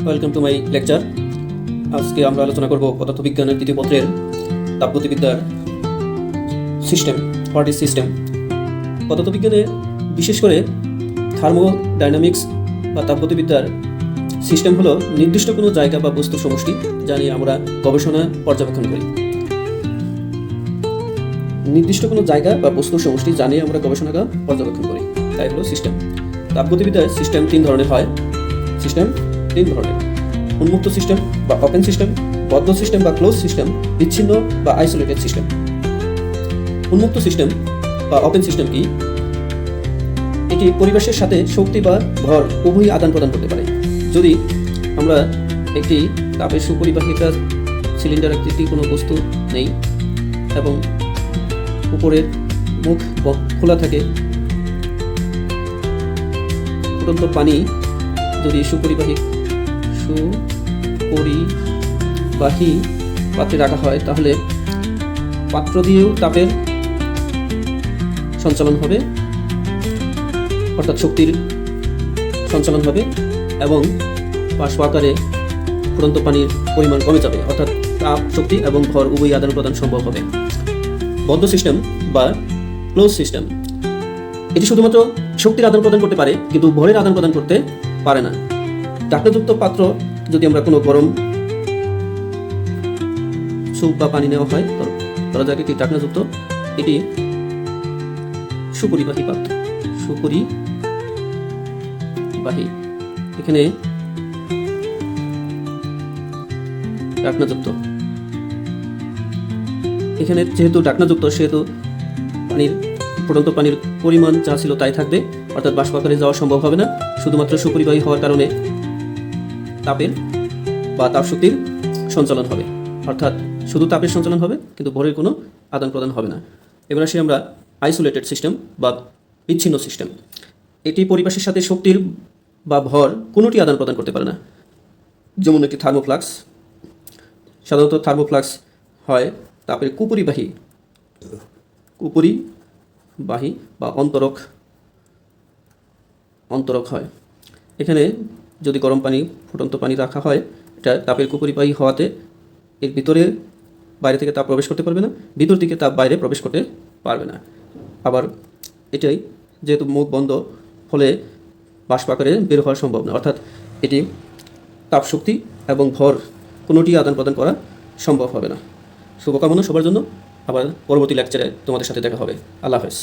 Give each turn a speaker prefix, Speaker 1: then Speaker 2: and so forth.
Speaker 1: Welcome to my lecture. আজকে আমরা আলোচনা করব পদার্থবিজ্ঞানের দ্বিতীয় পত্রের তাপগতিবিদ্যার সিস্টেম, হোয়াট ইজ সিস্টেম। পদার্থবিজ্ঞানে বিশেষ করে থার্মোডাইনামিক্স বা তাপগতিবিদ্যার সিস্টেম হলো নির্দিষ্ট কোনো জায়গা বা বস্তুর সমষ্টি যা নিয়ে আমরা গবেষণা পর্যবেক্ষণ করি। নির্দিষ্ট কোনো জায়গা বা বস্তুর সমষ্টি যা নিয়ে আমরা গবেষণা পর্যবেক্ষণ করি, তাই হলো সিস্টেম। তাপগতিবিদ্যার সিস্টেম তিন ধরনের হয়। উন্মুক্ত সিস্টেম বা ওপেন সিস্টেম, বদ্ধ সিস্টেম বা ক্লোজ সিস্টেম, বিচ্ছিন্ন বা আইসোলেটেড সিস্টেম। উন্মুক্ত সিস্টেম বা ওপেন সিস্টেম কি? এটি পরিবেশের সাথে শক্তি বা ভর উভয়ই আদান প্রদান করতে পারে। যদি আমরা একটি তাপের সুপরিবাহিতা সিলিন্ডার আকৃতির কোনো বস্তু নেই এবং উপরের মুখ খোলা থাকে, ফুটন্ত পানি যদি সুপরিবাহী পাত্রে রাখা হয়, তাহলে পাত্র দিয়েও তাপের সঞ্চালন হবে, অর্থাৎ শক্তির সঞ্চালন হবে এবং বাষ্প আকারে ফুটন্ত পানির পরিমাণ কমে যাবে, অর্থাৎ তাপ, শক্তি এবং ভর উভয়ই আদান প্রদান সম্ভব হবে। বদ্ধ সিস্টেম বা ক্লোজ সিস্টেম, এটি শুধুমাত্র শক্তির আদান প্রদান করতে পারে কিন্তু ভরের আদান প্রদান করতে পারে না। ঢাকনাযুক্ত পাত্র যদি আমরা কোনো গরম স্যুপ বা পানি নেওয়া হয়, ধরা যাক এটি ঢাকনাযুক্ত, এটি সুপরিবাহী পাত্র, সুপরিবাহী, এখানে ঢাকনাযুক্ত, এখানে যেহেতু ঢাকনাযুক্ত সেহেতু ফুটন্ত পানির পরিমাণ যা ছিল তাই থাকবে, অর্থাৎ বাষ্প আকারে যাওয়া সম্ভব হবে না। শুধুমাত্র সুপরিবাহী হওয়ার কারণে তাপের বা তাপ শক্তির সঞ্চালন হবে, অর্থাৎ শুধু তাপের সঞ্চালন হবে কিন্তু ভরের কোনো আদান প্রদান হবে না। এবার আসি আমরা আইসোলেটেড সিস্টেম বা বিচ্ছিন্ন সিস্টেম। এটি পরিবেশের সাথে শক্তির বা ভর কোনোটি আদান প্রদান করতে পারে না। যেমন একটি থার্মোফ্লাক্স, সাধারণত থার্মোফ্লাক্স হয় তাপের কুপরিবাহী বা অন্তরক হয়। এখানে যদি গরম পানি, ফুটন্ত পানি রাখা হয়, এটা তাপের কুপরিবাহী হওয়াতে এর বাইরে থেকে তাপ প্রবেশ করতে পারবে না, ভিতর থেকে তাপ বাইরে প্রবেশ করতে পারবে না। আবার এটাই যেহেতু মুখ বন্ধ, ফলে বাষ্প আকারে বের হওয়া সম্ভব না, অর্থাৎ এটি তাপ শক্তি এবং ভর কোনোটি আদান প্রদান করা সম্ভব হবে না। শুভকামনা সবার জন্য। আবার পরবর্তী লেকচারে তোমাদের সাথে দেখা হবে। আল্লাহ হাফেজ।